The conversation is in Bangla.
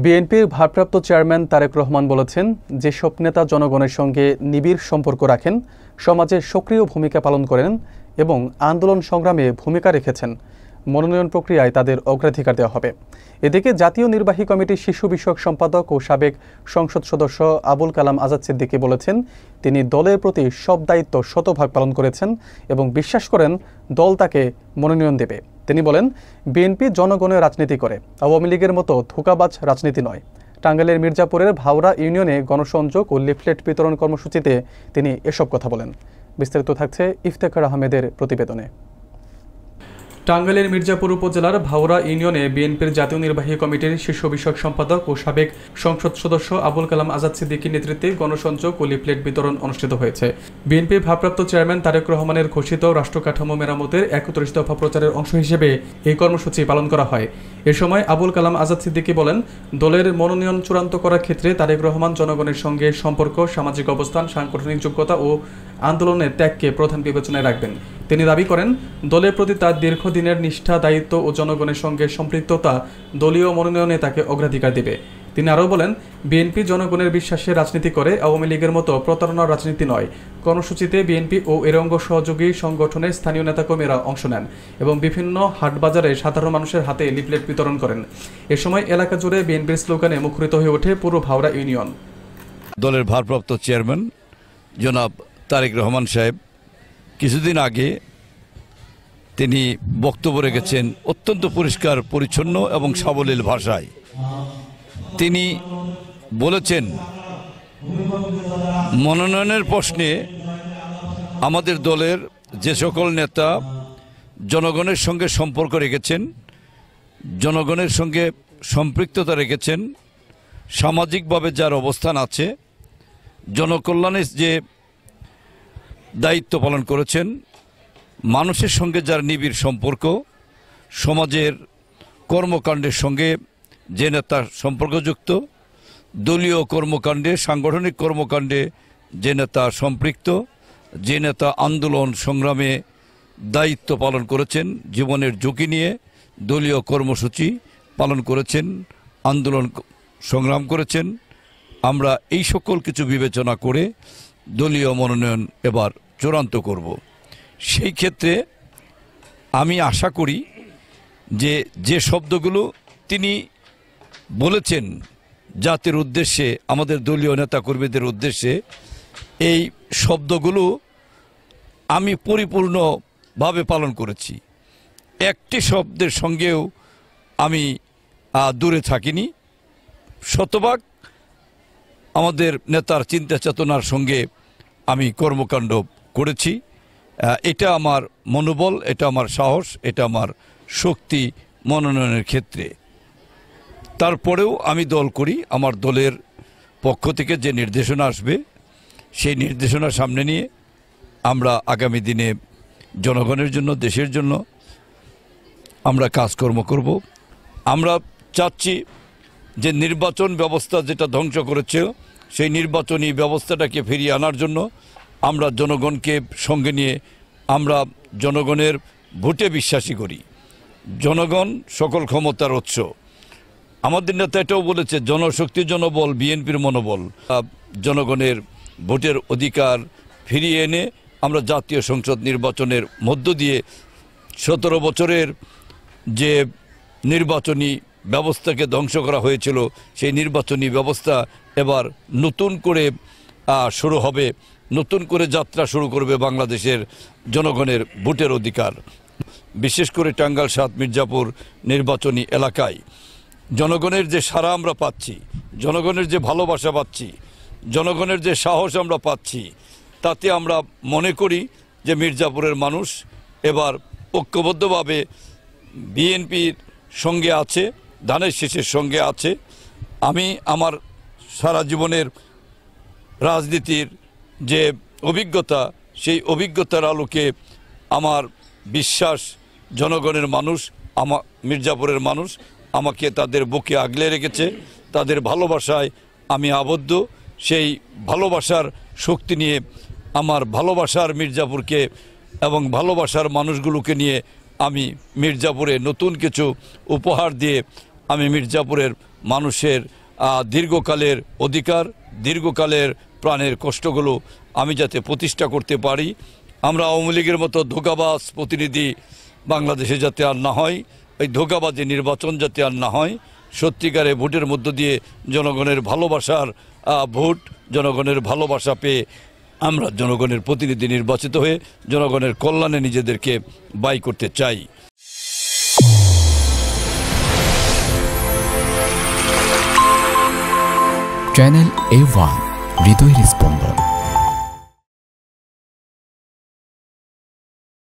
বিএনপির ভারপ্রাপ্ত চেয়ারম্যান তারেক রহমান বলেছেন, যেসব নেতা জনগণের সঙ্গে নিবিড় সম্পর্ক রাখেন, সমাজে সক্রিয় ভূমিকা পালন করেন এবং আন্দোলন সংগ্রামে ভূমিকা রেখেছেন, মনোনয়ন প্রক্রিয়ায় তাদের অগ্রাধিকার দেওয়া হবে। এদিকে জাতীয় নির্বাহী কমিটির শিশু বিষয়ক সম্পাদক ও সাবেক সংসদ সদস্য আবুল কালাম আজাদ সিদ্দিকী বলেছেন, তিনি দলের প্রতি সব দায়িত্ব শতভাগ পালন করেছেন এবং বিশ্বাস করেন দল তাকে মনোনয়ন দেবে। তিনি বলেন, বিএনপি জনগণের রাজনীতি করে, আওয়ামী লীগের মতো ধোঁকাবাজ রাজনীতি নয়। টাঙ্গাইলের মির্জাপুরের ভাওরা ইউনিয়নে গণসংযোগ ও লিফলেট বিতরণ কর্মসূচিতে তিনি এসব কথা বলেন। বিস্তারিত থাকছে ইফতেখার আহমেদের প্রতিবেদনে। টাঙ্গাইলের মির্জাপুর উপজেলার ভাওরা ইউনিয়নে বিএনপির জাতীয় নির্বাহী কমিটির শীর্ষ বিষয়ক সম্পাদক ও সাবেক সংসদ সদস্য আবুল কালাম আজাদ সিদ্দিকীর নেতৃত্বে গণসংযোগ ও লিফলেট বিতরণ অনুষ্ঠিত হয়েছে। বিএনপির ভারপ্রাপ্ত চেয়ারম্যান তারেক রহমানের ঘোষিত রাষ্ট্রকাঠামো মেরামতের ৩১ দফা প্রচারের অংশ হিসেবে এই কর্মসূচি পালন করা হয়। এ সময় আবুল কালাম আজাদ সিদ্দিকী বলেন, দলের মনোনয়ন চূড়ান্ত করার ক্ষেত্রে তারেক রহমান জনগণের সঙ্গে সম্পর্ক, সামাজিক অবস্থান, সাংগঠনিক যোগ্যতা ও আন্দোলনের ত্যাগকে প্রধান বিবেচনায় রাখবেন। তিনি দাবি করেন, দলের প্রতি তার দীর্ঘদিনের নিষ্ঠা, দায়িত্ব ও জনগণের সঙ্গে সম্পৃক্ততা দলীয় মনোনয়নে তাকে অগ্রাধিকার দেবে। তিনি আরও বলেন, বিএনপি জনগণের বিশ্বাসে রাজনীতি করে, আওয়ামী লীগের মতো প্রতারণার রাজনীতি নয়। কর্মসূচিতে বিএনপি ও এর অঙ্গ সহযোগী সংগঠনের স্থানীয় নেতাকর্মীরা অংশ নেন এবং বিভিন্ন হাটবাজারে সাধারণ মানুষের হাতে লিফলেট বিতরণ করেন। এ সময় এলাকা জুড়ে বিএনপির স্লোগানে মুখরিত হয়ে ওঠে পুরো ভাওরা ইউনিয়ন। দলের ভারপ্রাপ্ত চেয়ারম্যান জনাব তারেক রহমান সাহেব কিছুদিন আগে তিনি বক্তব্য রেখেছেন অত্যন্ত পরিষ্কার পরিচ্ছন্ন এবং সাবলীল ভাষায়। তিনি বলেছেন, মনোনয়নের প্রশ্নে আমাদের দলের যে সকল নেতা জনগণের সঙ্গে সম্পর্ক রেখেছেন, জনগণের সঙ্গে সম্পৃক্ততা রেখেছেন, সামাজিকভাবে যার অবস্থান আছে, জনকল্যাণের যে দায়িত্ব পালন করেছেন, মানুষের সঙ্গে যার নিবিড় সম্পর্ক, সমাজের কর্মকাণ্ডের সঙ্গে যে নেতা সম্পর্কযুক্ত, দলীয় কর্মকাণ্ডে, সাংগঠনিক কর্মকাণ্ডে যে নেতা সম্পৃক্ত, যে নেতা আন্দোলন সংগ্রামে দায়িত্ব পালন করেছেন, জীবনের ঝুঁকি নিয়ে দলীয় কর্মসূচি পালন করেছেন, আন্দোলন সংগ্রাম করেছেন, আমরা এই সকল কিছু বিবেচনা করে দলীয় মনোনয়ন এবার চূড়ান্ত করব। সেই ক্ষেত্রে আমি আশা করি যে শব্দগুলো তিনি বলেছেন জাতির উদ্দেশ্যে, আমাদের দলীয় নেতাকর্মীদের উদ্দেশ্যে, এই শব্দগুলো আমি পরিপূর্ণভাবে পালন করেছি। একটি শব্দের সঙ্গেও আমি দূরে থাকিনি। শতভাগ আমাদের নেতার চিন্তা চেতনার সঙ্গে আমি কর্মকাণ্ড করেছি। এটা আমার মনোবল, এটা আমার সাহস, এটা আমার শক্তি মনোনয়নের ক্ষেত্রে। তারপরেও আমি দল করি, আমার দলের পক্ষ থেকে যে নির্দেশনা আসবে সেই নির্দেশনা সামনে নিয়ে আমরা আগামী দিনে জনগণের জন্য, দেশের জন্য আমরা কাজকর্ম করব। আমরা চাচ্ছি যে নির্বাচন ব্যবস্থা যেটা ধ্বংস করেছে সেই নির্বাচনী ব্যবস্থাটাকে ফিরিয়ে আনার জন্য আমরা জনগণকে সঙ্গে নিয়ে, আমরা জনগণের ভোটে বিশ্বাসী করি। জনগণ সকল ক্ষমতার উৎস। আমাদের নেতা এটাও বলেছে, জনশক্তি জনবল বিএনপির মনোবল। জনগণের ভোটের অধিকার ফিরিয়ে এনে আমরা জাতীয় সংসদ নির্বাচনের মধ্য দিয়ে 17 বছরের যে নির্বাচনী ব্যবস্থাকে ধ্বংস করা হয়েছিল সেই নির্বাচনী ব্যবস্থা এবার নতুন করে শুরু হবে, নতুন করে যাত্রা শুরু করবে বাংলাদেশের জনগণের ভোটের অধিকার। বিশেষ করে টাঙ্গাইল ৭ মির্জাপুর নির্বাচনী এলাকায় জনগণের যে সাড়া আমরা পাচ্ছি, জনগণের যে ভালোবাসা পাচ্ছি, জনগণের যে সাহস আমরা পাচ্ছি, তাতে আমরা মনে করি যে মির্জাপুরের মানুষ এবার ঐক্যবদ্ধভাবে বিএনপির সঙ্গে আছে, ধানের শীষের সঙ্গে আছে। আমি আমার সারা জীবনের রাজনীতির যে অভিজ্ঞতা, সেই অভিজ্ঞতার আলোকে আমার বিশ্বাস, জনগণের মানুষ, আমার মির্জাপুরের মানুষ আমাকে তাদের বুকে আগলে রেখেছে, তাদের ভালোবাসায় আমি আবদ্ধ। সেই ভালোবাসার শক্তি নিয়ে আমার ভালোবাসার মির্জাপুরকে এবং ভালোবাসার মানুষগুলোকে নিয়ে আমি মির্জাপুরে নতুন কিছু উপহার দিয়ে আমি মির্জাপুরের মানুষের দীর্ঘকালের অধিকার, দীর্ঘকালের প্রাণের কষ্টগুলো আমি যাতে প্রতিষ্ঠা করতে পারি। আমরা আওয়ামী লীগের মতো ধোঁকাবাজ প্রতিনিধি বাংলাদেশে যাতে আর না হয়, ওই ধোঁকাবাজি নির্বাচন যাতে আর না হয়, সত্যিকারে ভোটের মধ্য দিয়ে জনগণের ভালোবাসার ভোট, জনগণের ভালোবাসা পেয়ে আমরা জনগণের প্রতিনিধি নির্বাচিত হয়ে জনগণের কল্যাণে নিজেদেরকে ব্যয় করতে চাই। চ্যানেল A1 হৃদয়ের স্পন্দন।